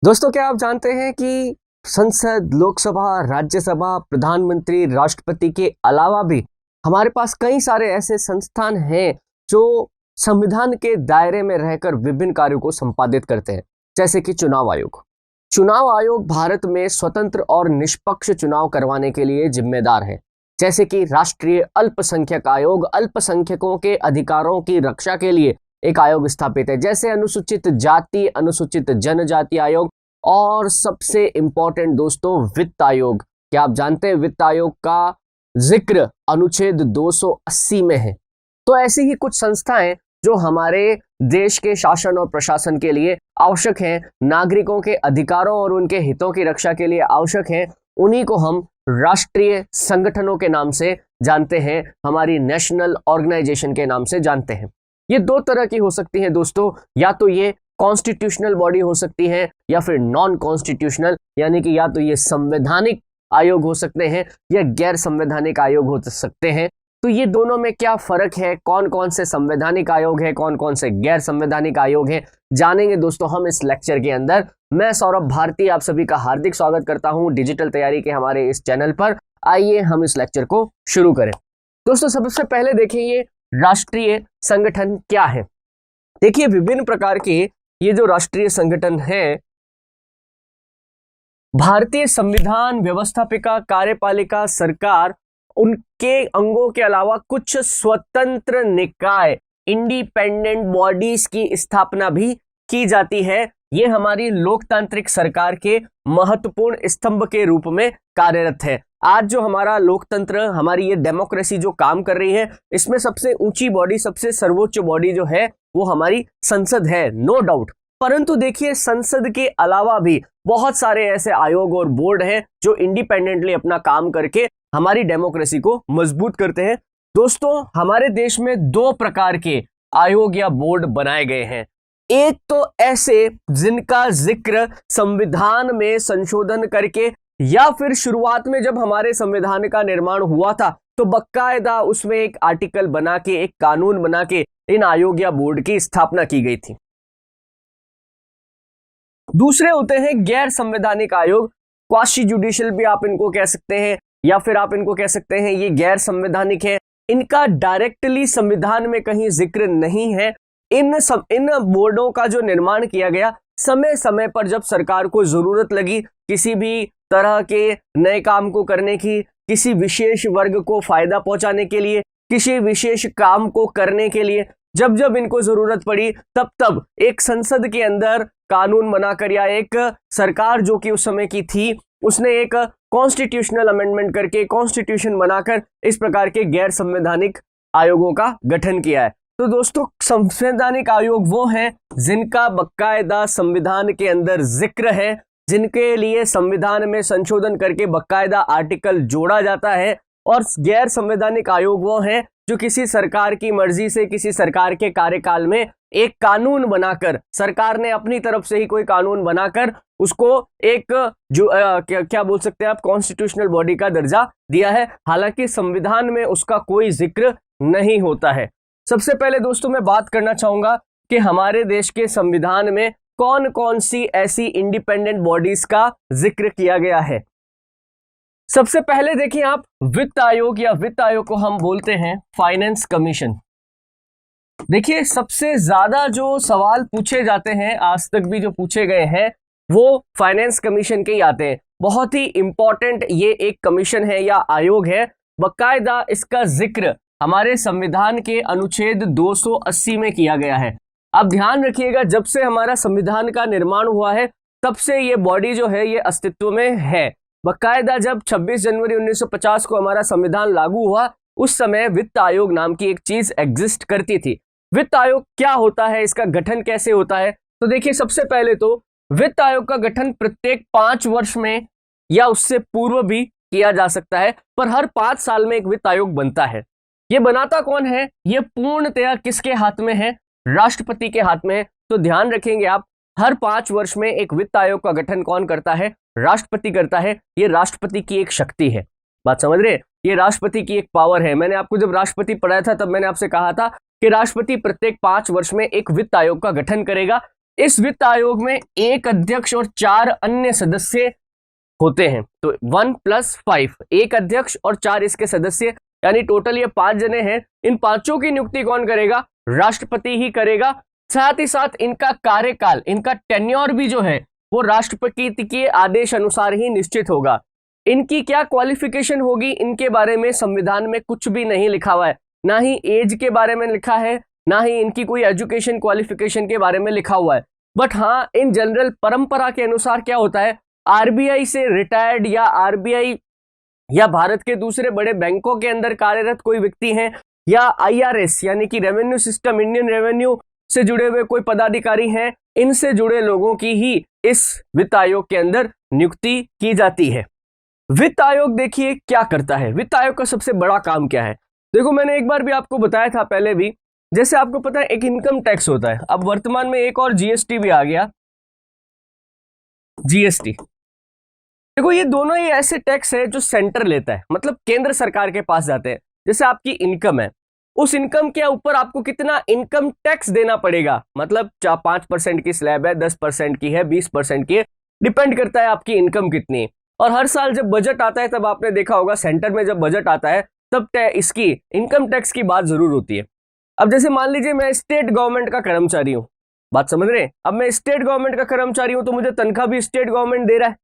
दोस्तों, क्या आप जानते हैं कि संसद, लोकसभा, राज्यसभा, प्रधानमंत्री, राष्ट्रपति के अलावा भी हमारे पास कई सारे ऐसे संस्थान हैं जो संविधान के दायरे में रहकर विभिन्न कार्यों को संपादित करते हैं, जैसे कि चुनाव आयोग। चुनाव आयोग भारत में स्वतंत्र और निष्पक्ष चुनाव करवाने के लिए जिम्मेदार है, जैसे कि राष्ट्रीय अल्पसंख्यक आयोग अल्पसंख्यकों के अधिकारों की रक्षा के लिए एक आयोग स्थापित है, जैसे अनुसूचित जाति, अनुसूचित जनजाति आयोग और सबसे इंपॉर्टेंट दोस्तों वित्त आयोग। क्या आप जानते हैं वित्त आयोग का जिक्र अनुच्छेद 280 में है। तो ऐसी ही कुछ संस्थाएं जो हमारे देश के शासन और प्रशासन के लिए आवश्यक हैं, नागरिकों के अधिकारों और उनके हितों की रक्षा के लिए आवश्यक हैं, उन्हीं को हम राष्ट्रीय संगठनों के नाम से जानते हैं, हमारी नेशनल ऑर्गेनाइजेशन के नाम से जानते हैं। ये दो तरह की हो सकती हैं दोस्तों, या तो ये कॉन्स्टिट्यूशनल बॉडी हो सकती है या फिर नॉन कॉन्स्टिट्यूशनल, यानी कि या तो ये संवैधानिक आयोग हो सकते हैं या गैर संवैधानिक आयोग हो सकते हैं। तो ये दोनों में क्या फर्क है, कौन कौन से संवैधानिक आयोग है, कौन कौन से गैर संवैधानिक आयोग है, जानेंगे दोस्तों हम इस लेक्चर के अंदर। मैं सौरभ भारती आप सभी का हार्दिक स्वागत करता हूं डिजिटल तैयारी के हमारे इस चैनल पर। आइए हम इस लेक्चर को शुरू करें। दोस्तों, सबसे पहले देखिए ये राष्ट्रीय संगठन क्या है। देखिए विभिन्न प्रकार के ये जो राष्ट्रीय संगठन है, भारतीय संविधान व्यवस्थापिका कार्यपालिका सरकार, उनके अंगों के अलावा कुछ स्वतंत्र निकाय इंडिपेंडेंट बॉडीज की स्थापना भी की जाती है। ये हमारी लोकतांत्रिक सरकार के महत्वपूर्ण स्तंभ के रूप में कार्यरत है। आज जो हमारा लोकतंत्र, हमारी ये डेमोक्रेसी जो काम कर रही है, इसमें सबसे ऊंची बॉडी, सबसे सर्वोच्च बॉडी जो है वो हमारी संसद है, नो डाउट। परंतु देखिए संसद के अलावा भी बहुत सारे ऐसे आयोग और बोर्ड हैं जो इंडिपेंडेंटली अपना काम करके हमारी डेमोक्रेसी को मजबूत करते हैं। दोस्तों, हमारे देश में दो प्रकार के आयोग या बोर्ड बनाए गए हैं। एक तो ऐसे जिनका जिक्र संविधान में संशोधन करके या फिर शुरुआत में जब हमारे संविधान का निर्माण हुआ था तो बकायदा उसमें एक आर्टिकल बना के, एक कानून बना के इन आयोग या बोर्ड की स्थापना की गई थी। दूसरे होते हैं गैर संवैधानिक आयोग, क्वासी जुडिशियल भी आप इनको कह सकते हैं, या फिर आप इनको कह सकते हैं ये गैर संवैधानिक है। इनका डायरेक्टली संविधान में कहीं जिक्र नहीं है। इन बोर्डों का जो निर्माण किया गया समय समय पर जब सरकार को जरूरत लगी किसी भी तरह के नए काम को करने की, किसी विशेष वर्ग को फायदा पहुंचाने के लिए, किसी विशेष काम को करने के लिए, जब जब इनको जरूरत पड़ी तब तब एक संसद के अंदर कानून बनाकर या एक सरकार जो कि उस समय की थी उसने एक कॉन्स्टिट्यूशनल अमेंडमेंट करके कॉन्स्टिट्यूशन बनाकर इस प्रकार के गैर संवैधानिक आयोगों का गठन किया है। तो दोस्तों, संवैधानिक आयोग वो हैं जिनका बकायदा संविधान के अंदर जिक्र है, जिनके लिए संविधान में संशोधन करके बकायदा आर्टिकल जोड़ा जाता है। और गैर संवैधानिक आयोग वो हैं जो किसी सरकार की मर्जी से, किसी सरकार के कार्यकाल में एक कानून बनाकर, सरकार ने अपनी तरफ से ही कोई कानून बनाकर उसको एक जो क्या बोल सकते हैं आप, कॉन्स्टिट्यूशनल बॉडी का दर्जा दिया है, हालांकि संविधान में उसका कोई जिक्र नहीं होता है। सबसे पहले दोस्तों मैं बात करना चाहूंगा कि हमारे देश के संविधान में कौन कौन सी ऐसी इंडिपेंडेंट बॉडीज का जिक्र किया गया है। सबसे पहले देखिए आप वित्त आयोग, या वित्त आयोग को हम बोलते हैं फाइनेंस कमीशन। देखिए सबसे ज्यादा जो सवाल पूछे जाते हैं, आज तक भी जो पूछे गए हैं, वो फाइनेंस कमीशन के ही आते हैं। बहुत ही इंपॉर्टेंट ये एक कमीशन है या आयोग है। बकायदा इसका जिक्र हमारे संविधान के अनुच्छेद 280 में किया गया है। अब ध्यान रखिएगा, जब से हमारा संविधान का निर्माण हुआ है तब से ये बॉडी जो है ये अस्तित्व में है। बकायदा जब 26 जनवरी 1950 को हमारा संविधान लागू हुआ उस समय वित्त आयोग नाम की एक चीज एग्जिस्ट करती थी। वित्त आयोग क्या होता है, इसका गठन कैसे होता है, तो देखिए सबसे पहले तो वित्त आयोग का गठन प्रत्येक 5 वर्ष में या उससे पूर्व भी किया जा सकता है, पर हर 5 साल में एक वित्त आयोग बनता है। ये बनाता कौन है, ये पूर्णतया किसके हाथ में है, राष्ट्रपति के हाथ में है। तो ध्यान रखेंगे आप, हर 5 वर्ष में एक वित्त आयोग का गठन कौन करता है, राष्ट्रपति करता है। ये राष्ट्रपति की एक शक्ति है, बात समझ रहे, ये राष्ट्रपति की एक पावर है। मैंने आपको जब राष्ट्रपति पढ़ाया था तब मैंने आपसे कहा था कि राष्ट्रपति प्रत्येक 5 वर्ष में एक वित्त आयोग का गठन करेगा। इस वित्त आयोग में एक अध्यक्ष और 4 अन्य सदस्य होते हैं। तो 1+5, एक अध्यक्ष और 4 इसके सदस्य, यानी टोटल ये 5 जने हैं। इन पांचों की नियुक्ति कौन करेगा? राष्ट्रपति ही करेगा। साथ ही साथ इनका कार्यकाल, इनका टेन्योर भी जो है वो राष्ट्रपति के आदेश अनुसार ही निश्चित होगा। इनकी क्या क्वालिफिकेशन होगी, इनके बारे में संविधान में कुछ भी नहीं लिखा हुआ है, ना ही एज के बारे में लिखा है, ना ही इनकी कोई एजुकेशन क्वालिफिकेशन के बारे में लिखा हुआ है। बट हाँ, इन जनरल परंपरा के अनुसार क्या होता है, आरबीआई से रिटायर्ड या आरबीआई या भारत के दूसरे बड़े बैंकों के अंदर कार्यरत कोई व्यक्ति हैं, या आईआरएस यानी कि रेवेन्यू सिस्टम, इंडियन रेवेन्यू से जुड़े हुए कोई पदाधिकारी हैं, इनसे जुड़े लोगों की ही इस वित्त आयोग के अंदर नियुक्ति की जाती है। वित्त आयोग देखिए क्या करता है, वित्त आयोग का सबसे बड़ा काम क्या है। देखो, मैंने एक बार भी आपको बताया था पहले भी, जैसे आपको पता है एक इनकम टैक्स होता है, अब वर्तमान में एक और जीएसटी भी आ गया, जीएसटी। देखो, ये दोनों ही ऐसे टैक्स है जो सेंटर लेता है, मतलब केंद्र सरकार के पास जाते हैं। जैसे आपकी इनकम है, उस इनकम के ऊपर आपको कितना इनकम टैक्स देना पड़ेगा, मतलब 5% की स्लैब है, 10% की है, 20% की है, डिपेंड करता है आपकी इनकम कितनी है। और हर साल जब बजट आता है, तब आपने देखा होगा सेंटर में जब बजट आता है तब इसकी इनकम टैक्स की बात जरूर होती है। अब जैसे मान लीजिए मैं स्टेट गवर्नमेंट का कर्मचारी हूं, बात समझ रहे हैं, अब मैं स्टेट गवर्नमेंट का कर्मचारी हूं तो मुझे तनख्वाह भी स्टेट गवर्नमेंट दे रहा है,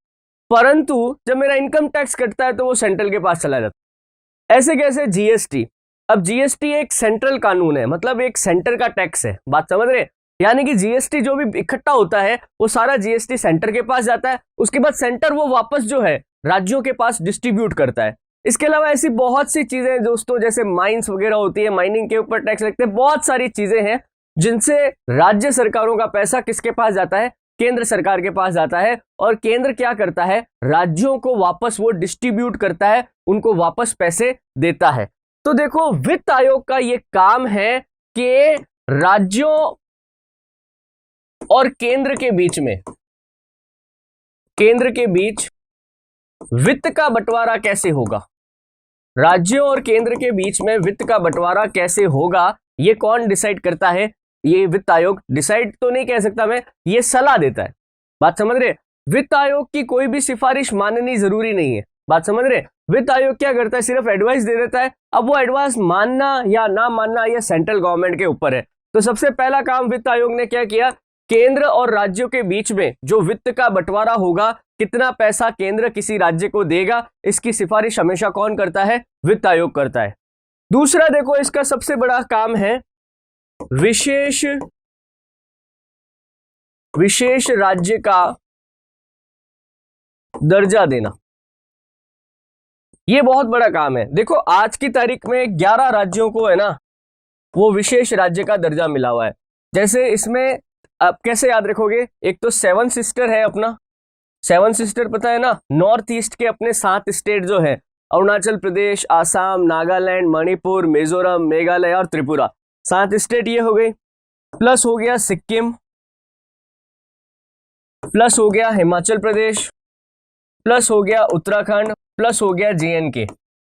परंतु जब मेरा इनकम टैक्स कटता है तो वो सेंट्रल के पास चला जाता है। ऐसे कैसे? जीएसटी, अब जीएसटी एक सेंट्रल कानून है, मतलब एक सेंटर का टैक्स है, बात समझ रहे हैं, यानी कि जीएसटी जो भी इकट्ठा होता है वो सारा जीएसटी सेंटर के पास जाता है, उसके बाद सेंटर वो वापस जो है राज्यों के पास डिस्ट्रीब्यूट करता है। इसके अलावा ऐसी बहुत सी चीजें हैं दोस्तों, जैसे माइंस वगैरह होती है, माइनिंग के ऊपर टैक्स लगते हैं, बहुत सारी चीजें हैं जिनसे राज्य सरकारों का पैसा किसके पास जाता है? केंद्र सरकार के पास जाता है। और केंद्र क्या करता है? राज्यों को वापस वो डिस्ट्रीब्यूट करता है, उनको वापस पैसे देता है। तो देखो, वित्त आयोग का ये काम है कि राज्यों और केंद्र के बीच वित्त का बंटवारा कैसे होगा, राज्यों और केंद्र के बीच में वित्त का बंटवारा कैसे होगा, ये कौन डिसाइड करता है? ये वित्त आयोग। डिसाइड तो नहीं कह सकता मैं, ये सलाह देता है, बात समझ रहे? वित्त आयोग की कोई भी सिफारिश माननी जरूरी नहीं है, बात समझ रहे? वित्त आयोग क्या करता है? सिर्फ एडवाइस दे देता है। अब वो एडवाइस मानना या ना मानना ये सेंट्रल गवर्नमेंट के ऊपर है। तो सबसे पहला काम वित्त आयोग ने क्या किया? केंद्र और राज्यों के बीच में जो वित्त का बंटवारा होगा, कितना पैसा केंद्र किसी राज्य को देगा, इसकी सिफारिश हमेशा कौन करता है? वित्त आयोग करता है। दूसरा देखो, इसका सबसे बड़ा काम है विशेष राज्य का दर्जा देना। ये बहुत बड़ा काम है। देखो, आज की तारीख में 11 राज्यों को है ना वो विशेष राज्य का दर्जा मिला हुआ है। जैसे इसमें आप कैसे याद रखोगे? एक तो 7 सिस्टर है अपना, 7 सिस्टर पता है ना, नॉर्थ ईस्ट के अपने 7 स्टेट जो है, अरुणाचल प्रदेश, आसाम, नागालैंड, मणिपुर, मिजोरम, मेघालय और त्रिपुरा, 7 स्टेट ये हो गई। प्लस हो गया सिक्किम, प्लस हो गया हिमाचल प्रदेश, प्लस हो गया उत्तराखंड, प्लस हो गया जेएनके।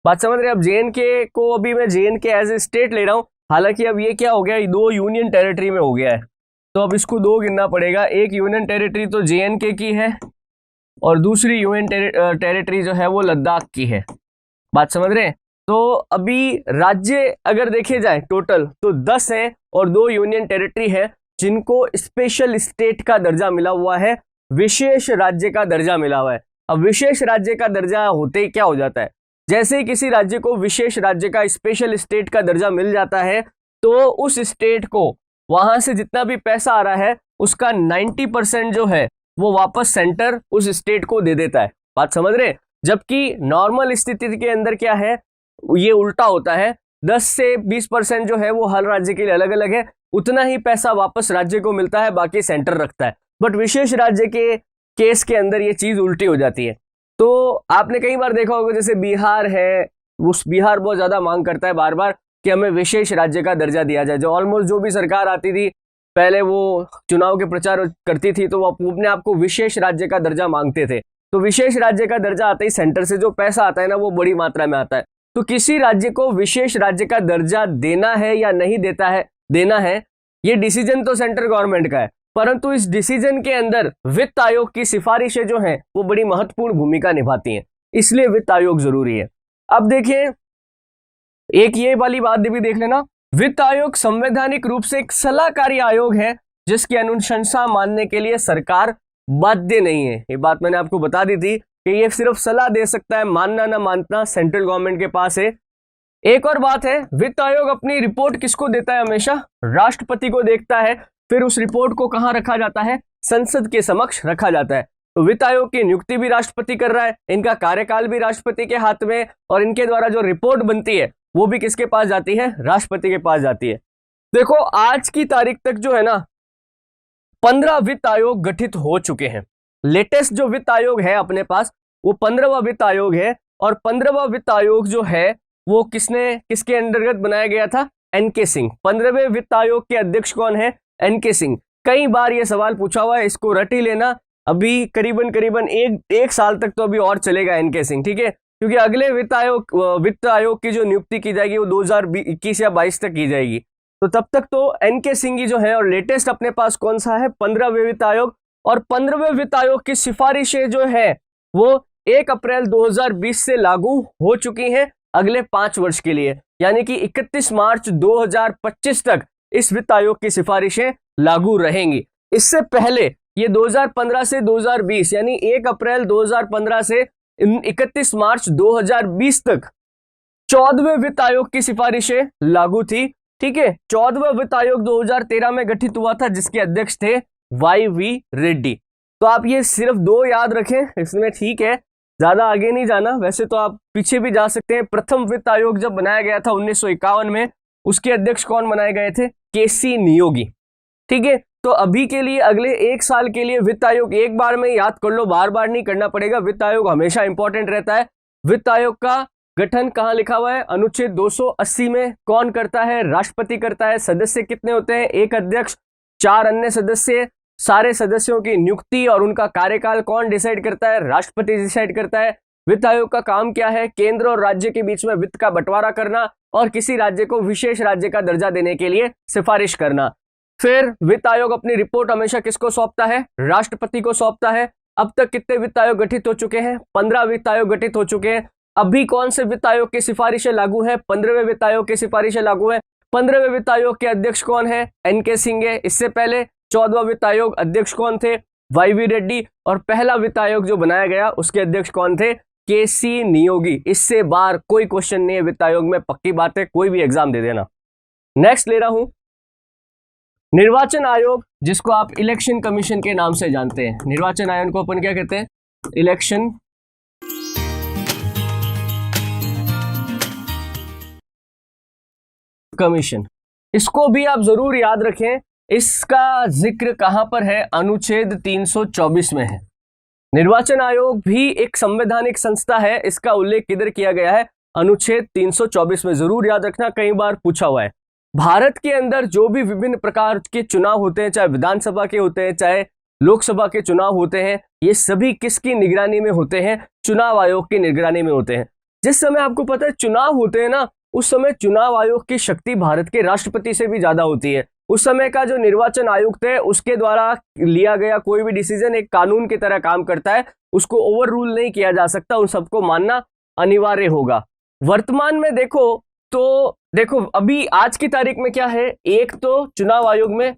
बात समझ रहे? अब जेएनके को अभी मैं जेएनके एज ए स्टेट ले रहा हूं, हालांकि अब ये क्या हो गया, 2 यूनियन टेरिटरी में हो गया है, तो अब इसको 2 गिनना पड़ेगा। एक यूनियन टेरिटरी तो जेएनके की है और दूसरी यूनियन टेरिटरी जो है वो लद्दाख की है, बात समझ रहे हैं? तो अभी राज्य अगर देखे जाए टोटल तो 10 है और 2 यूनियन टेरिटरी है जिनको स्पेशल स्टेट का दर्जा मिला हुआ है, विशेष राज्य का दर्जा मिला हुआ है। अब विशेष राज्य का दर्जा होते ही क्या हो जाता है, जैसे ही किसी राज्य को विशेष राज्य का, स्पेशल स्टेट का दर्जा मिल जाता है, तो उस स्टेट को वहां से जितना भी पैसा आ रहा है उसका 90% जो है वो वापस सेंटर उस स्टेट को दे देता है, बात समझ रहे? जबकि नॉर्मल स्थिति के अंदर क्या है, ये उल्टा होता है, 10 से 20% जो है वो हर राज्य के लिए अलग अलग है, उतना ही पैसा वापस राज्य को मिलता है, बाकी सेंटर रखता है। बट विशेष राज्य के केस के अंदर ये चीज उल्टी हो जाती है। तो आपने कई बार देखा होगा, जैसे बिहार है, उस बिहार बहुत ज्यादा मांग करता है बार बार कि हमें विशेष राज्य का दर्जा दिया जाए। जो ऑलमोस्ट जो भी सरकार आती थी पहले, वो चुनाव के प्रचार करती थी, तो वो अपने आप को विशेष राज्य का दर्जा मांगते थे। तो विशेष राज्य का दर्जा आते ही सेंटर से जो पैसा आता है ना वो बड़ी मात्रा में आता है। तो किसी राज्य को विशेष राज्य का दर्जा देना है या नहीं देना है, ये डिसीजन तो सेंट्रल गवर्नमेंट का है, परंतु इस डिसीजन के अंदर वित्त आयोग की सिफारिशें जो हैं वो बड़ी महत्वपूर्ण भूमिका निभाती हैं, इसलिए वित्त आयोग जरूरी है। अब देखिए एक ये वाली बात भी देख लेना, वित्त आयोग संवैधानिक रूप से एक सलाहकारी आयोग है जिसकी अनुशंसा मानने के लिए सरकार बाध्य नहीं है। ये बात मैंने आपको बता दी थी कि ये सिर्फ सलाह दे सकता है, मानना ना मानना सेंट्रल गवर्नमेंट के पास है। एक और बात है, वित्त आयोग अपनी रिपोर्ट किसको देता है? हमेशा राष्ट्रपति को देखता है। फिर उस रिपोर्ट को कहां रखा जाता है? संसद के समक्ष रखा जाता है। तो वित्त आयोग की नियुक्ति भी राष्ट्रपति कर रहा है, इनका कार्यकाल भी राष्ट्रपति के हाथ में, और इनके द्वारा जो रिपोर्ट बनती है वो भी किसके पास जाती है? राष्ट्रपति के पास जाती है। देखो आज की तारीख तक जो है ना 15 वित्त आयोग गठित हो चुके हैं। लेटेस्ट जो वित्त आयोग है अपने पास वो 15वां वित्त आयोग है, और 15वां वित्त आयोग जो है वो किसके अंतर्गत बनाया गया था? एनके सिंह। 15वें वित्त आयोग के अध्यक्ष कौन है? एनके सिंह। कई बार ये सवाल पूछा हुआ है, इसको रट ही लेना। अभी करीबन एक साल तक तो अभी और चलेगा एनके सिंह, ठीक है, क्योंकि अगले वित्त आयोग की जो नियुक्ति की जाएगी वो 2021 या 22 तक की जाएगी। तो तब तक तो एनके सिंह ही जो है। और लेटेस्ट अपने पास कौन सा है? 15वें वित्त आयोग। और 15वें वित्त आयोग की सिफारिशें जो है वो 1 अप्रैल 2020 से लागू हो चुकी हैं अगले 5 वर्ष के लिए, यानी कि 31 मार्च 2025 तक इस वित्त आयोग की सिफारिशें लागू रहेंगी। इससे पहले ये 2015 से 2020 यानी 1 अप्रैल 2015 से 31 मार्च 2020 तक 14वें वित्त आयोग की सिफारिशें लागू थी, ठीक है। 14वां वित्त आयोग 2013 में गठित हुआ था जिसके अध्यक्ष थे YV रेड्डी। तो आप ये सिर्फ 2 याद रखें इसमें, ठीक है, ज्यादा आगे नहीं जाना। वैसे तो आप पीछे भी जा सकते हैं। प्रथम वित्त आयोग जब बनाया गया था 1951 में, उसके अध्यक्ष कौन बनाए गए थे? KC नियोगी, ठीक है। तो अभी के लिए अगले 1 साल के लिए वित्त आयोग एक बार में याद कर लो, बार बार नहीं करना पड़ेगा। वित्त आयोग हमेशा इंपॉर्टेंट रहता है। वित्त आयोग का गठन कहां लिखा हुआ है? अनुच्छेद 280 में। कौन करता है? राष्ट्रपति करता है। सदस्य कितने होते हैं? 1 अध्यक्ष, 4 अन्य सदस्य। सारे सदस्यों की नियुक्ति और उनका कार्यकाल कौन डिसाइड करता है? राष्ट्रपति डिसाइड करता है। वित्त आयोग का काम क्या है? केंद्र और राज्य के बीच में वित्त का बंटवारा करना और किसी राज्य को विशेष राज्य का दर्जा देने के लिए सिफारिश करना। फिर वित्त आयोग अपनी रिपोर्ट हमेशा किसको सौंपता है? राष्ट्रपति को सौंपता है। अब तक कितने वित्त आयोग गठित हो चुके हैं? 15 वित्त आयोग गठित हो चुके हैं। अभी कौन से वित्त आयोग की सिफारिशें लागू है? 15वें वित्त आयोग की सिफारिशें लागू है। 15वें वित्त आयोग के अध्यक्ष कौन है? एनके सिंह है। इससे पहले 14वां वित्त आयोग अध्यक्ष कौन थे? YV रेड्डी। और पहला वित्त आयोग जो बनाया गया उसके अध्यक्ष कौन थे? KC नियोगी। इससे बाहर कोई क्वेश्चन नहीं है वित्त आयोग में, पक्की बात है, कोई भी एग्जाम दे देना। नेक्स्ट ले रहा हूं निर्वाचन आयोग, जिसको आप इलेक्शन कमीशन के नाम से जानते हैं। निर्वाचन आयोग को अपन क्या कहते हैं? Election commission. इसको भी आप जरूर याद रखें। इसका जिक्र कहां पर है? अनुच्छेद 324 में है। निर्वाचन आयोग भी एक संवैधानिक संस्था है, इसका उल्लेख किधर किया गया है? अनुच्छेद 324 में। जरूर याद रखना, कई बार पूछा हुआ है। भारत के अंदर जो भी विभिन्न प्रकार के चुनाव होते हैं, चाहे विधानसभा के होते हैं, चाहे लोकसभा के चुनाव होते हैं, ये सभी किसकी निगरानी में होते हैं? चुनाव आयोग की निगरानी में होते हैं। जिस समय आपको पता है चुनाव होते हैं ना, उस समय चुनाव आयोग की शक्ति भारत के राष्ट्रपति से भी ज्यादा होती है। उस समय का जो निर्वाचन आयुक्त है उसके द्वारा लिया गया कोई भी डिसीजन एक कानून की तरह काम करता है, उसको ओवर रूल नहीं किया जा सकता, उन सबको मानना अनिवार्य होगा। वर्तमान में देखो अभी आज की तारीख में क्या है? एक तो चुनाव आयोग में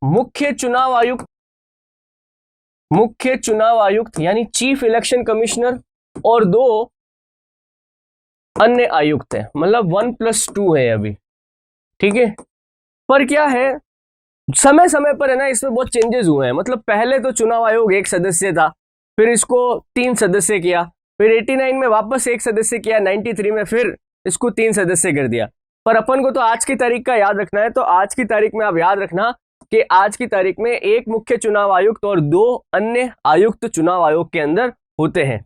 मुख्य चुनाव आयुक्त यानी चीफ इलेक्शन कमिश्नर और 2 अन्य आयुक्त है, मतलब 1+2 है अभी, ठीक है। पर क्या है, समय समय पर है ना इसमें बहुत चेंजेस हुए हैं। मतलब पहले तो चुनाव आयोग 1 सदस्य था, फिर इसको 3 सदस्य किया, फिर 89 में वापस 1 सदस्य किया, 93 में फिर इसको 3 सदस्य कर दिया। पर अपन को तो आज की तारीख का याद रखना है, तो आज की तारीख में आप याद रखना कि आज की तारीख में 1 मुख्य चुनाव आयुक्त और 2 अन्य आयुक्त चुनाव आयोग के अंदर होते हैं।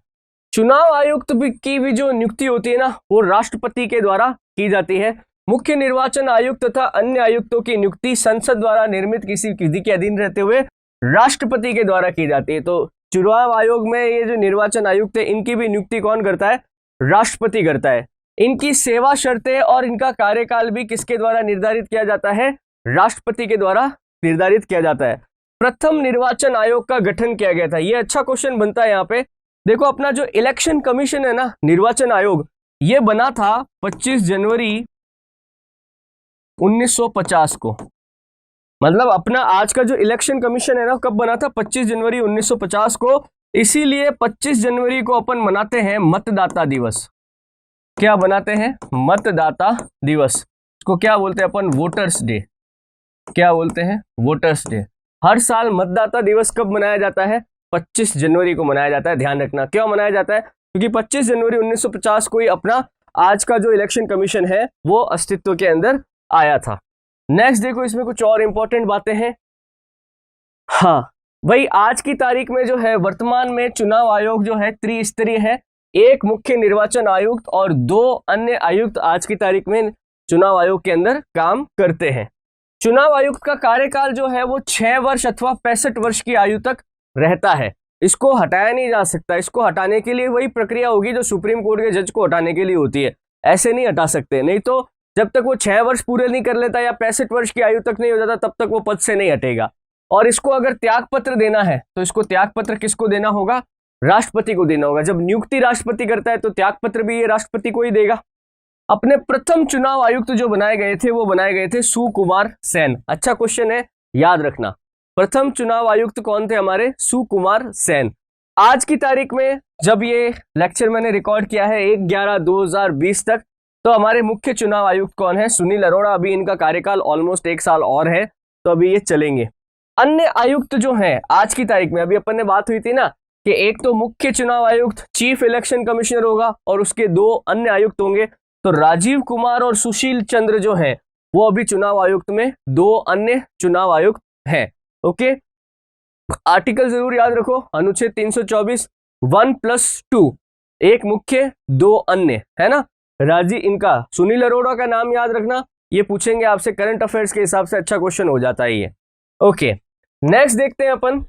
चुनाव आयुक्त की भी जो नियुक्ति होती है ना वो राष्ट्रपति के द्वारा की जाती है। मुख्य निर्वाचन आयुक्त तथा अन्य आयुक्तों की नियुक्ति संसद द्वारा निर्मित किसी विधि के अधीन रहते हुए राष्ट्रपति के द्वारा की जाती है। तो चुनाव आयोग में ये जो निर्वाचन आयुक्त है इनकी भी नियुक्ति कौन करता है? राष्ट्रपति करता है। इनकी सेवा शर्तें और इनका कार्यकाल भी किसके द्वारा निर्धारित किया जाता है? राष्ट्रपति के द्वारा निर्धारित किया जाता है। प्रथम निर्वाचन आयोग का गठन किया गया था? ये अच्छा क्वेश्चन बनता है यहाँ पे। देखो अपना जो इलेक्शन कमीशन है ना, निर्वाचन आयोग, ये बना था 25 जनवरी 1950 को। मतलब अपना आज का जो इलेक्शन कमीशन है ना, कब बना था? 25 जनवरी 1950 को। इसीलिए 25 जनवरी को अपन मनाते हैं मतदाता दिवस। क्या बनाते हैं? मतदाता दिवस। इसको क्या बोलते हैं अपन? Voters day. क्या बोलते हैं? Voters day. हर साल मतदाता दिवस कब मनाया जाता है? 25 जनवरी को मनाया जाता है। ध्यान रखना क्यों मनाया जाता है, क्योंकि 25 जनवरी 1950 को ही अपना आज का जो इलेक्शन कमीशन है वो अस्तित्व के अंदर आया था। नेक्स्ट देखो, इसमें कुछ और इंपॉर्टेंट बातें हैं। हाँ भाई, आज की तारीख में जो है वर्तमान में चुनाव आयोग जो है त्रिस्तरीय है। एक मुख्य निर्वाचन आयुक्त और 2 अन्य आयुक्त आज की तारीख में चुनाव आयोग के अंदर काम करते हैं। चुनाव आयुक्त का कार्यकाल जो है वो 6 वर्ष अथवा 65 वर्ष की आयु तक रहता है। इसको हटाया नहीं जा सकता। इसको हटाने के लिए वही प्रक्रिया होगी जो सुप्रीम कोर्ट के जज को हटाने के लिए होती है। ऐसे नहीं हटा सकते, नहीं तो जब तक वो 6 वर्ष पूरे नहीं कर लेता या 65 वर्ष की आयु तक नहीं हो जाता तब तक वो पद से नहीं हटेगा। और इसको अगर त्याग पत्र देना है तो इसको त्याग पत्र किसको देना होगा? राष्ट्रपति को देना होगा। जब नियुक्ति राष्ट्रपति करता है तो त्याग पत्र भी ये राष्ट्रपति को ही देगा। अपने प्रथम चुनाव आयुक्त जो बनाए गए थे वो बनाए गए थे सुकुमार सेन। अच्छा क्वेश्चन है, याद रखना। प्रथम चुनाव आयुक्त कौन थे हमारे? सुकुमार सेन। आज की तारीख में जब ये लेक्चर मैंने रिकॉर्ड किया है 1/11/2020 तक, तो हमारे मुख्य चुनाव आयुक्त कौन है? सुनील अरोड़ा। अभी इनका कार्यकाल ऑलमोस्ट 1 साल और है, तो अभी ये चलेंगे। अन्य आयुक्त जो हैं आज की तारीख में, अभी अपन ने बात हुई थी ना कि एक तो मुख्य चुनाव आयुक्त चीफ इलेक्शन कमिश्नर होगा और उसके 2 अन्य आयुक्त होंगे। तो राजीव कुमार और सुशील चंद्र जो हैं वो अभी चुनाव आयुक्त में 2 अन्य चुनाव आयुक्त हैं। ओके, आर्टिकल जरूर याद रखो, अनुच्छेद 324, 1+2, एक मुख्य 2 अन्य, है ना। इनका सुनील अरोड़ा का नाम याद रखना, ये पूछेंगे आपसे करंट अफेयर्स के हिसाब से, अच्छा क्वेश्चन हो जाता है ये। ओके, नेक्स्ट देखते हैं अपन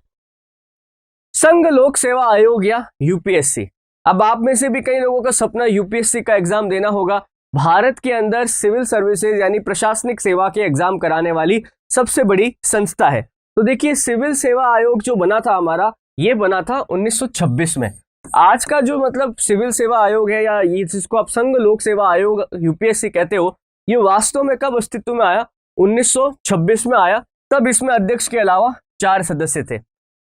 संघ लोक सेवा आयोग या यूपीएससी। अब आप में से भी कई लोगों का सपना यूपीएससी का एग्जाम देना होगा। भारत के अंदर सिविल सर्विसेज यानी प्रशासनिक सेवा के एग्जाम कराने वाली सबसे बड़ी संस्था है। तो देखिए, सिविल सेवा आयोग जो बना था हमारा, ये बना था 1926 में। आज का जो मतलब सिविल सेवा आयोग है या ये जिसको आप संघ लोक सेवा आयोग यूपीएससी कहते हो, ये वास्तव में कब अस्तित्व में आया? 1926 में आया। तब इसमें अध्यक्ष के अलावा 4 सदस्य थे।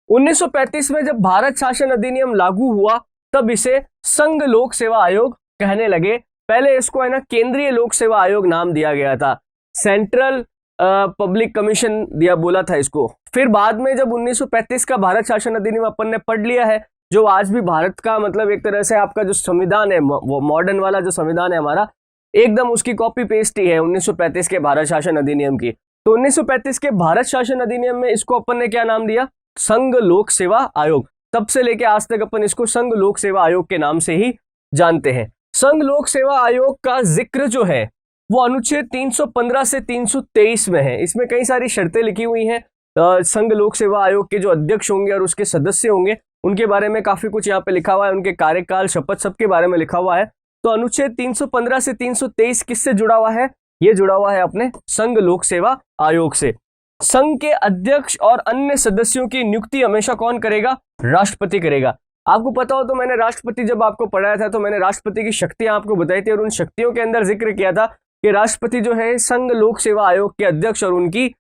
1935 में जब भारत शासन अधिनियम लागू हुआ तब इसे संघ लोक सेवा आयोग कहने लगे। पहले इसको है ना केंद्रीय लोक सेवा आयोग नाम दिया गया था, सेंट्रल पब्लिक कमीशन दिया बोला था इसको। फिर बाद में जब 1935 का भारत शासन अधिनियम अपन ने पढ़ लिया है, जो आज भी भारत का मतलब एक तरह से आपका जो संविधान है, वो मॉडर्न वाला जो संविधान है हमारा, एकदम उसकी कॉपी पेस्ट ही है 1935 के भारत शासन अधिनियम की। तो 1935 के भारत शासन अधिनियम में इसको अपन ने क्या नाम दिया? संघ लोक सेवा आयोग। तब से लेके आज तक अपन इसको संघ लोक सेवा आयोग के नाम से ही जानते हैं। संघ लोक सेवा आयोग का जिक्र जो है वो अनुच्छेद 315 से 323 में है। इसमें कई सारी शर्तें लिखी हुई हैं। संघ लोक सेवा आयोग के जो अध्यक्ष होंगे और उसके सदस्य होंगे उनके बारे में काफी कुछ यहाँ पे लिखा हुआ है, उनके कार्यकाल, शपथ, सबके बारे में लिखा हुआ है। तो अनुच्छेद 315 से 323 किससे जुड़ा हुआ है? ये जुड़ा हुआ है अपने संघ लोक सेवा आयोग से। संघ के अध्यक्ष और अन्य सदस्यों की नियुक्ति हमेशा कौन करेगा? राष्ट्रपति करेगा। आपको पता हो तो मैंने राष्ट्रपति जब आपको पढ़ाया था तो मैंने राष्ट्रपति की शक्तियां आपको बताई थी और उन शक्तियों के अंदर जिक्र किया था कि राष्ट्रपति जो है संघ लोक सेवा आयोग के अध्यक्ष और उनकी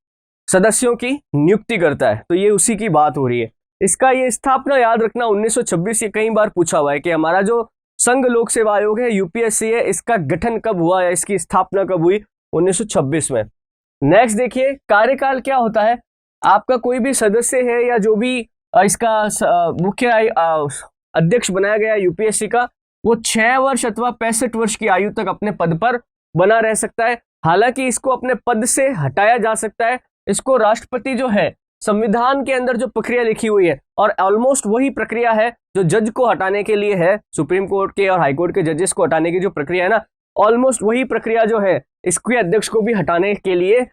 सदस्यों की नियुक्ति करता है। तो ये उसी की बात हो रही है। इसका ये स्थापना याद रखना 1926, ये कई बार पूछा हुआ है कि हमारा जो संघ लोक सेवा आयोग है यूपीएससी है, इसका गठन कब हुआ या इसकी स्थापना कब हुई? 1926 में। नेक्स्ट देखिए, कार्यकाल क्या होता है? आपका कोई भी सदस्य है या जो भी इसका मुख्य अध्यक्ष बनाया गया यूपीएससी का, वो 6 वर्ष अथवा 65 वर्ष की आयु तक अपने पद पर बना रह सकता है। हालांकि इसको अपने पद से हटाया जा सकता है। इसको राष्ट्रपति जो है, संविधान के अंदर जो प्रक्रिया लिखी हुई है और ऑलमोस्ट वही प्रक्रिया है जो जज को हटाने के लिए है, सुप्रीम कोर्ट के और हाई कोर्ट के जजेस को हटाने की जो प्रक्रिया है ना, ऑलमोस्ट वही प्रक्रिया जो है इसके अध्यक्ष को भी हटाने के लिए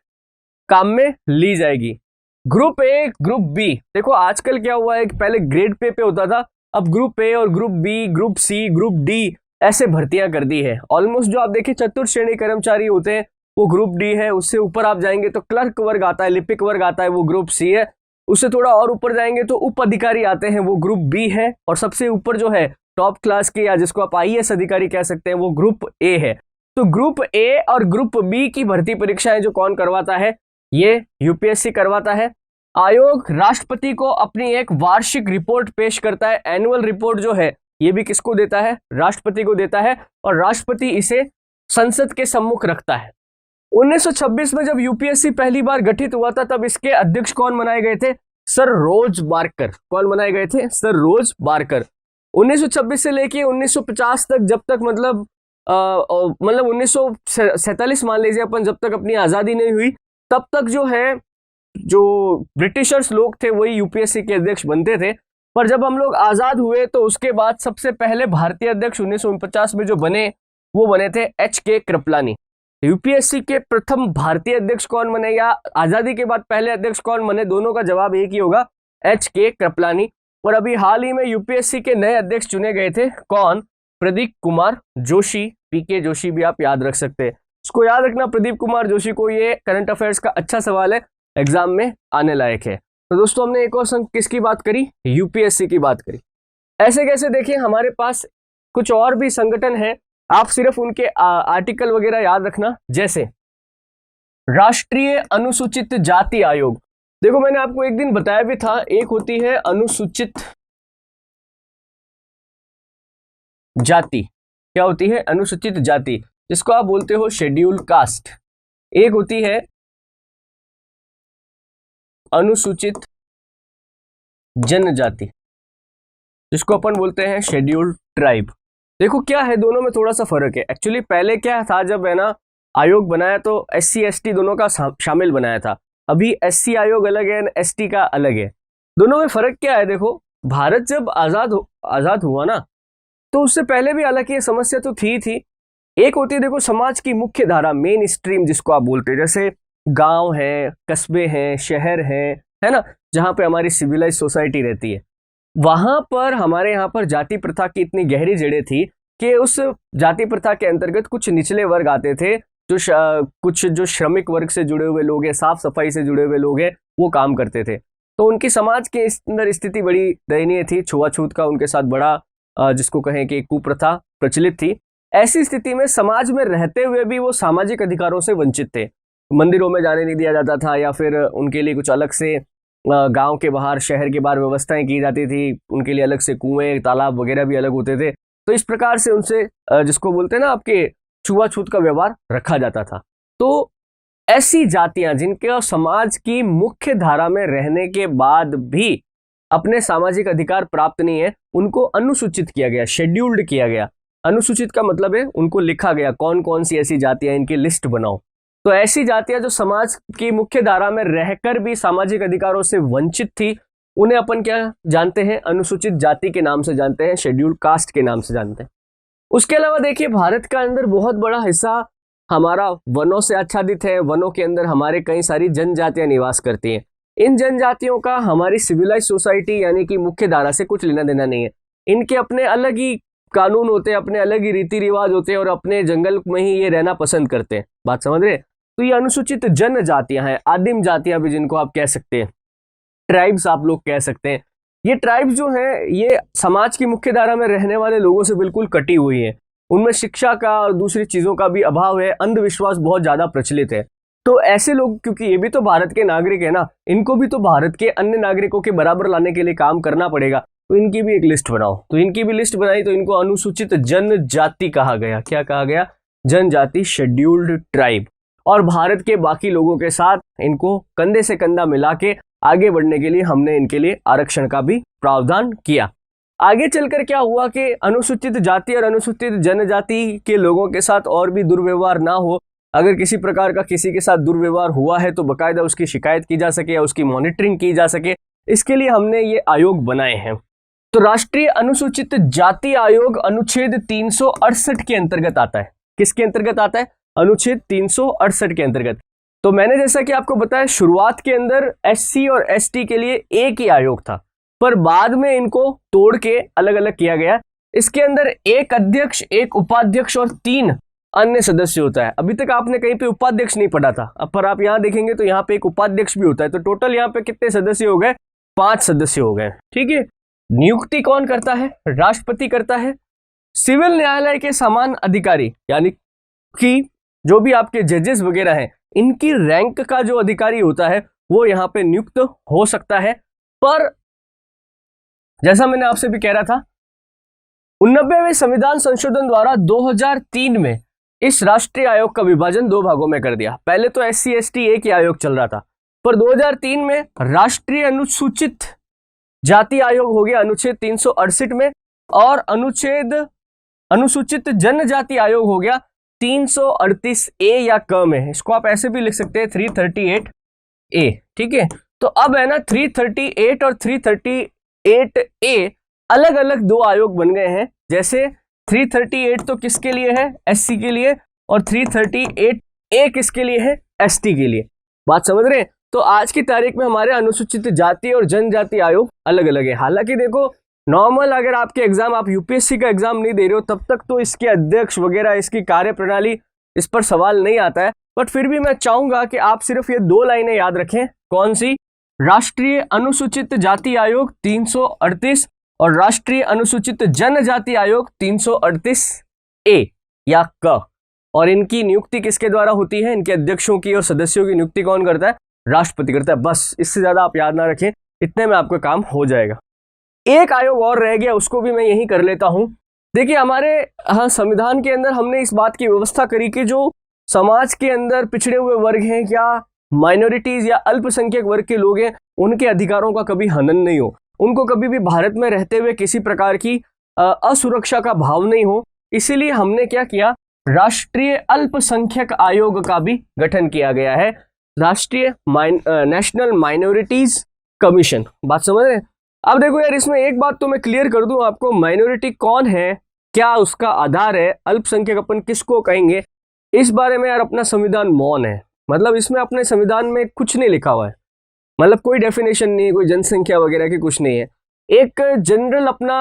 काम में ली जाएगी। ग्रुप ए, ग्रुप बी, देखो आजकल क्या हुआ है कि पहले ग्रेड पे होता था, अब ग्रुप ए और group B, group C, group D ऐसे भर्तियां कर दी है। ऑलमोस्ट जो आप देखिए चतुर्थ श्रेणी कर्मचारी होते हैं वो ग्रुप डी है। उससे ऊपर आप जाएंगे तो क्लर्क वर्ग आता है, लिपिक वर्ग आता है, वो ग्रुप सी है। उससे थोड़ा और ऊपर जाएंगे तो उप अधिकारी आते हैं, वो ग्रुप बी है। और सबसे ऊपर जो है टॉप क्लास के, या जिसको आप आईएएस अधिकारी कह सकते हैं, वो ग्रुप ए है। तो ग्रुप ए और ग्रुप बी की भर्ती परीक्षाएं जो कौन करवाता है, ये यूपीएससी करवाता है। आयोग राष्ट्रपति को अपनी एक वार्षिक रिपोर्ट पेश करता है। एनुअल रिपोर्ट जो है ये भी किसको देता है, राष्ट्रपति को देता है, और राष्ट्रपति इसे संसद के सम्मुख रखता है। 1926 में जब यूपीएससी पहली बार गठित हुआ था, तब इसके अध्यक्ष कौन बनाए गए थे, सर रोज बार्कर। कौन बनाए गए थे, सर रोज बार्कर। 1926 से लेके 1950 तक, जब तक मतलब 1947 मान लीजिए अपन, जब तक अपनी आजादी नहीं हुई तब तक जो है जो ब्रिटिशर्स लोग थे वही यूपीएससी के अध्यक्ष बनते थे। पर जब हम लोग आजाद हुए तो उसके बाद सबसे पहले भारतीय अध्यक्ष 1949 में जो बने, वो बने थे एच.के. कृपलानी। यूपीएससी के प्रथम भारतीय अध्यक्ष कौन बने, या आजादी के बाद पहले अध्यक्ष कौन बने, दोनों का जवाब एक ही होगा, एच.के. कृपलानी। और अभी हाल ही में यूपीएससी के नए अध्यक्ष चुने गए थे, कौन, प्रदीप कुमार जोशी, पीके जोशी भी आप याद रख सकते हैं। इसको याद रखना, प्रदीप कुमार जोशी को, ये करंट अफेयर्स का अच्छा सवाल है, एग्जाम में आने लायक है। तो दोस्तों हमने एक और किसकी बात करी, यूपीएससी की बात करी। ऐसे कैसे देखिए, हमारे पास कुछ और भी संगठन है, आप सिर्फ उनके आर्टिकल वगैरह याद रखना, जैसे राष्ट्रीय अनुसूचित जाति आयोग। देखो मैंने आपको एक दिन बताया भी था, एक होती है अनुसूचित जाति, क्या होती है, अनुसूचित जाति, जिसको आप बोलते हो शेड्यूल कास्ट। एक होती है अनुसूचित जनजाति, जिसको अपन बोलते हैं शेड्यूल्ड ट्राइब। देखो क्या है, दोनों में थोड़ा सा फर्क है। एक्चुअली पहले क्या था, जब है ना आयोग बनाया तो एससी एसटी दोनों का शामिल बनाया था। अभी एससी आयोग अलग है, एसटी का अलग है। दोनों में फर्क क्या है, देखो भारत जब आजाद हुआ ना, तो उससे पहले भी हालांकि ये समस्या तो थी। एक होती है देखो समाज की मुख्य धारा, मेन स्ट्रीम जिसको आप बोलते हैं, जैसे गांव है, कस्बे हैं, शहर है ना, जहां पे हमारी सिविलाइज सोसाइटी रहती है। वहां पर हमारे यहाँ पर जाति प्रथा की इतनी गहरी जड़ें थी कि उस जाति प्रथा के अंतर्गत कुछ निचले वर्ग आते थे, कुछ जो श्रमिक वर्ग से जुड़े हुए लोग हैं, साफ सफाई से जुड़े हुए लोग हैं, वो काम करते थे। तो उनकी समाज के अंदर स्थिति बड़ी दयनीय थी, छुआछूत का उनके साथ बड़ा जिसको कहें कि कुप्रथा प्रचलित थी। ऐसी स्थिति में समाज में रहते हुए भी वो सामाजिक अधिकारों से वंचित थे। मंदिरों में जाने नहीं दिया जाता था, या फिर उनके लिए कुछ अलग से गांव के बाहर, शहर के बाहर व्यवस्थाएं की जाती थी, उनके लिए अलग से कुएं, तालाब वगैरह भी अलग होते थे। तो इस प्रकार से उनसे जिसको बोलते हैं ना आपके छुआछूत का व्यवहार रखा जाता था। तो ऐसी जातियां जिनके समाज की मुख्य धारा में रहने के बाद भी अपने सामाजिक अधिकार प्राप्त नहीं है, उनको अनुसूचित किया गया, शेड्यूल्ड किया गया। अनुसूचित का मतलब है उनको लिखा गया कौन कौन सी ऐसी जातियां, इनकी लिस्ट बनाओ। तो ऐसी जातियां जो समाज की मुख्य धारा में रहकर भी सामाजिक अधिकारों से वंचित थी, उन्हें अपन क्या जानते हैं, अनुसूचित जाति के नाम से जानते हैं, शेड्यूल्ड कास्ट के नाम से जानते हैं। उसके अलावा देखिए भारत का अंदर बहुत बड़ा हिस्सा हमारा वनों से आच्छादित है। वनों के अंदर हमारे कई सारी जनजातियां निवास करती हैं। इन जनजातियों का हमारी सिविलाइज सोसाइटी यानी कि मुख्य धारा से कुछ लेना देना नहीं है। इनके अपने अलग ही कानून होते हैं, अपने अलग ही रीति रिवाज होते हैं, और अपने जंगल में ही ये रहना पसंद करते हैं। बात समझ रहे? तो ये अनुसूचित जनजातियां हैं, आदिम जातियां भी जिनको आप कह सकते हैं, ट्राइब्स आप लोग कह सकते हैं। ये ट्राइब्स जो हैं ये समाज की मुख्य धारा में रहने वाले लोगों से बिल्कुल कटी हुई है। उनमें शिक्षा का और दूसरी चीजों का भी अभाव है, अंधविश्वास बहुत ज्यादा प्रचलित है। तो ऐसे लोग, क्योंकि ये भी तो भारत के नागरिक है ना, इनको भी तो भारत के अन्य नागरिकों के बराबर लाने के लिए काम करना पड़ेगा। तो इनकी भी एक लिस्ट बनाओ। तो इनकी भी लिस्ट बनाई, तो इनको अनुसूचित जनजाति कहा गया। क्या कहा गया? जनजाति, शेड्यूल्ड ट्राइब। और भारत के बाकी लोगों के साथ इनको कंधे से कंधा मिला के आगे बढ़ने के लिए हमने इनके लिए आरक्षण का भी प्रावधान किया। आगे चलकर क्या हुआ कि अनुसूचित जाति और अनुसूचित जनजाति के लोगों के साथ और भी दुर्व्यवहार ना हो, अगर किसी प्रकार का किसी के साथ दुर्व्यवहार हुआ है तो बकायदा उसकी शिकायत की जा सके या उसकी मॉनिटरिंग की जा सके, इसके लिए हमने ये आयोग बनाए हैं। तो राष्ट्रीय अनुसूचित जाति आयोग अनुच्छेद 368 के अंतर्गत आता है। किसके अंतर्गत आता है? अनुच्छेद 368 के अंतर्गत। तो मैंने जैसा कि आपको बताया, शुरुआत के अंदर एससी और एसटी के लिए एक ही आयोग था, पर बाद में इनको तोड़ के अलग अलग किया गया। इसके अंदर एक अध्यक्ष, एक उपाध्यक्ष और 3 अन्य सदस्य होता है। अभी तक आपने कहीं पे उपाध्यक्ष नहीं पढ़ा था, अब पर आप यहाँ देखेंगे तो यहाँ पे एक उपाध्यक्ष भी होता है। तो टोटल यहाँ पे कितने सदस्य हो गए? 5 सदस्य हो गए। ठीक है। नियुक्ति कौन करता है? राष्ट्रपति करता है। सिविल न्यायालय के समान अधिकारी यानी कि जो भी आपके जजेस वगैरह हैं, इनकी रैंक का जो अधिकारी होता है वो यहाँ पे नियुक्त हो सकता है। पर जैसा मैंने आपसे भी कह रहा था, 89वें संविधान संशोधन द्वारा 2003 में इस राष्ट्रीय आयोग का विभाजन 2 भागों में कर दिया। पहले तो SC ST एक ही आयोग चल रहा था, पर 2003 में राष्ट्रीय अनुसूचित जाति आयोग हो गया अनुच्छेद 368 में, और अनुसूचित जनजाति आयोग हो गया 338A या क में। इसको आप ऐसे भी लिख सकते हैं 338A। ठीक है। तो अब है ना 338 और 338A अलग अलग 2 आयोग बन गए हैं। जैसे 338 तो किसके लिए है? SC के लिए, और 338A किसके लिए है? ST के लिए। बात समझ रहे हैं? तो आज की तारीख में हमारे अनुसूचित जाति और जनजाति आयोग अलग अलग है। हालांकि देखो, नॉर्मल अगर आपके एग्जाम, आप यूपीएससी का एग्जाम नहीं दे रहे हो तब तक तो इसके अध्यक्ष वगैरह, इसकी कार्यप्रणाली, इस पर सवाल नहीं आता है। बट फिर भी मैं चाहूंगा कि आप सिर्फ ये 2 लाइनें याद रखें। कौन सी? राष्ट्रीय अनुसूचित जाति आयोग 338 और राष्ट्रीय अनुसूचित जनजाति आयोग 338A या क। और इनकी नियुक्ति किसके द्वारा होती है? इनके अध्यक्षों की और सदस्यों की नियुक्ति कौन करता है? राष्ट्रपति करता है। बस, इससे ज्यादा आप याद ना रखें, इतने में आपका काम हो जाएगा। एक आयोग और रह गया, उसको भी मैं यही कर लेता हूं। देखिए, हमारे संविधान के अंदर हमने इस बात की व्यवस्था करी कि जो समाज के अंदर पिछड़े हुए वर्ग हैं या माइनॉरिटीज या अल्पसंख्यक वर्ग के लोग हैं, उनके अधिकारों का कभी हनन नहीं हो, उनको कभी भी भारत में रहते हुए किसी प्रकार की असुरक्षा का भाव नहीं हो। इसीलिए हमने क्या किया? राष्ट्रीय अल्पसंख्यक आयोग का भी गठन किया गया है, राष्ट्रीय नेशनल माइनॉरिटीज कमीशन। बात समझ रहे हैं? अब देखो यार, इसमें एक बात तो मैं क्लियर कर दूं आपको, माइनॉरिटी कौन है, क्या उसका आधार है, अल्पसंख्यक अपन किसको कहेंगे, इस बारे में यार अपना संविधान मौन है। मतलब इसमें अपने संविधान में कुछ नहीं लिखा हुआ है, मतलब कोई डेफिनेशन नहीं है, कोई जनसंख्या वगैरह की कुछ नहीं है। एक जनरल अपना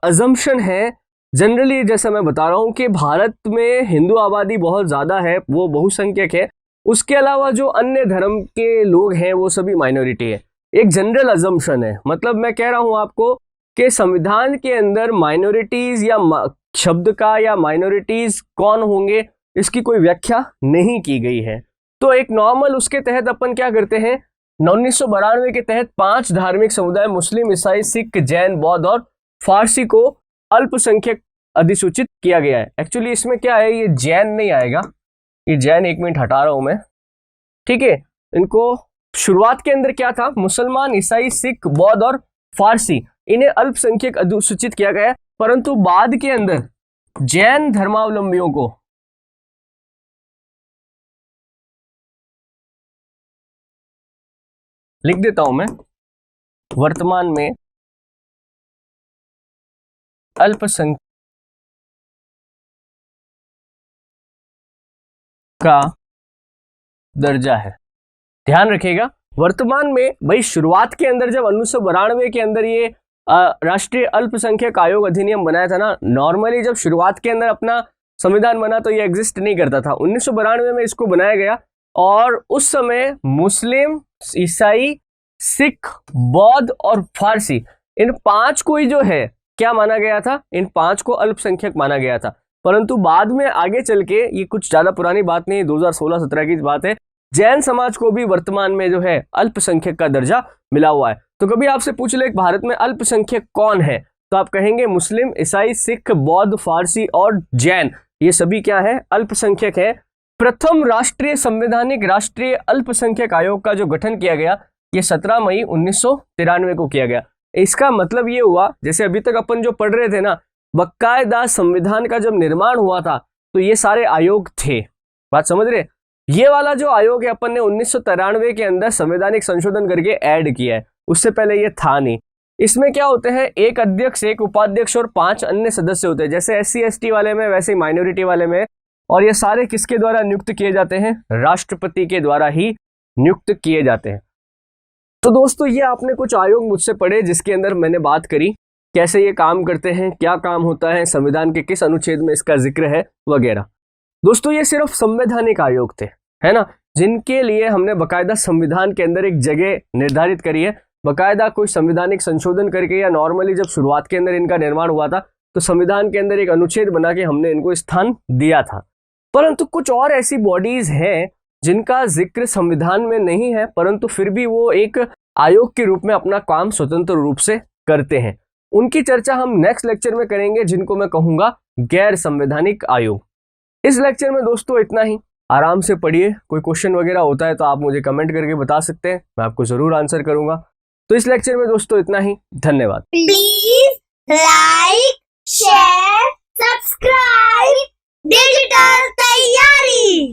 अजम्पशन है, जनरली जैसा मैं बता रहा हूँ कि भारत में हिंदू आबादी बहुत ज़्यादा है, वो बहुसंख्यक है। उसके अलावा जो अन्य धर्म के लोग हैं वो सभी माइनॉरिटी है। एक जनरल अजम्पशन है। मतलब मैं कह रहा हूं आपको कि संविधान के अंदर माइनॉरिटीज या शब्द का या माइनॉरिटीज कौन होंगे इसकी कोई व्याख्या नहीं की गई है। तो एक नॉर्मल उसके तहत अपन क्या करते हैं, 1992 के तहत 5 धार्मिक समुदाय मुस्लिम, ईसाई, सिख, जैन, बौद्ध और फारसी को अल्पसंख्यक अधिसूचित किया गया है। एक्चुअली इसमें क्या है, ये जैन नहीं आएगा, ये जैन 1 मिनट हटा रहा हूं मैं। ठीक है। इनको शुरुआत के अंदर क्या था, मुसलमान, ईसाई, सिख, बौद्ध और फारसी, इन्हें अल्पसंख्यक अधिसूचित किया गया, परंतु बाद के अंदर जैन धर्मावलंबियों को लिख देता हूं मैं, वर्तमान में अल्पसंख्यक का दर्जा है। ध्यान रखिएगा, वर्तमान में भाई शुरुआत के अंदर जब 1992 के अंदर ये राष्ट्रीय अल्पसंख्यक आयोग अधिनियम बनाया था ना, नॉर्मली जब शुरुआत के अंदर अपना संविधान बना तो ये एग्जिस्ट नहीं करता था। 1992 में इसको बनाया गया और उस समय मुस्लिम, ईसाई, सिख, बौद्ध और फारसी, इन 5 को ही जो है क्या माना गया था, इन 5 को अल्पसंख्यक माना गया था। परंतु बाद में आगे चल के, ये कुछ ज्यादा पुरानी बात नहीं, 2016-17 की बात है, जैन समाज को भी वर्तमान में जो है अल्पसंख्यक का दर्जा मिला हुआ है। तो कभी आपसे पूछ ले भारत में अल्पसंख्यक कौन है, तो आप कहेंगे मुस्लिम, ईसाई, सिख, बौद्ध, फारसी और जैन, ये सभी क्या है, अल्पसंख्यक है। प्रथम राष्ट्रीय संवैधानिक राष्ट्रीय अल्पसंख्यक आयोग का जो गठन किया गया, ये 17 मई 1993 को किया गया। इसका मतलब ये हुआ, जैसे अभी तक अपन जो पढ़ रहे थे ना, बकायदा संविधान का जब निर्माण हुआ था तो ये सारे आयोग थे। बात समझ रहे? ये वाला जो आयोग है अपन ने 1993 के अंदर संवैधानिक संशोधन करके ऐड किया है, उससे पहले ये था नहीं। इसमें क्या होते हैं, एक अध्यक्ष, एक उपाध्यक्ष और 5 अन्य सदस्य होते हैं, जैसे SC ST वाले में वैसे ही माइनॉरिटी वाले में। और ये सारे किसके द्वारा नियुक्त किए जाते हैं, राष्ट्रपति के द्वारा ही नियुक्त किए जाते हैं। तो दोस्तों, ये आपने कुछ आयोग मुझसे पढ़े जिसके अंदर मैंने बात करी कैसे ये काम करते हैं, क्या काम होता है, संविधान के किस अनुच्छेद में इसका जिक्र है वगैरह। दोस्तों ये सिर्फ संवैधानिक आयोग थे, है ना, जिनके लिए हमने बकायदा संविधान के अंदर एक जगह निर्धारित करी है, बकायदा कोई संवैधानिक संशोधन करके, या नॉर्मली जब शुरुआत के अंदर इनका निर्माण हुआ था तो संविधान के अंदर एक अनुच्छेद बना के हमने इनको स्थान दिया था। परंतु कुछ और ऐसी बॉडीज हैं जिनका जिक्र संविधान में नहीं है, परंतु फिर भी वो एक आयोग के रूप में अपना काम स्वतंत्र रूप से करते हैं। उनकी चर्चा हम नेक्स्ट लेक्चर में करेंगे, जिनको मैं कहूंगा गैर संवैधानिक आयोग। इस लेक्चर में दोस्तों इतना ही। आराम से पढ़िए, कोई क्वेश्चन वगैरह होता है तो आप मुझे कमेंट करके बता सकते हैं, मैं आपको जरूर आंसर करूंगा। तो इस लेक्चर में दोस्तों इतना ही, धन्यवाद। Please like, share, subscribe digital तैयारी।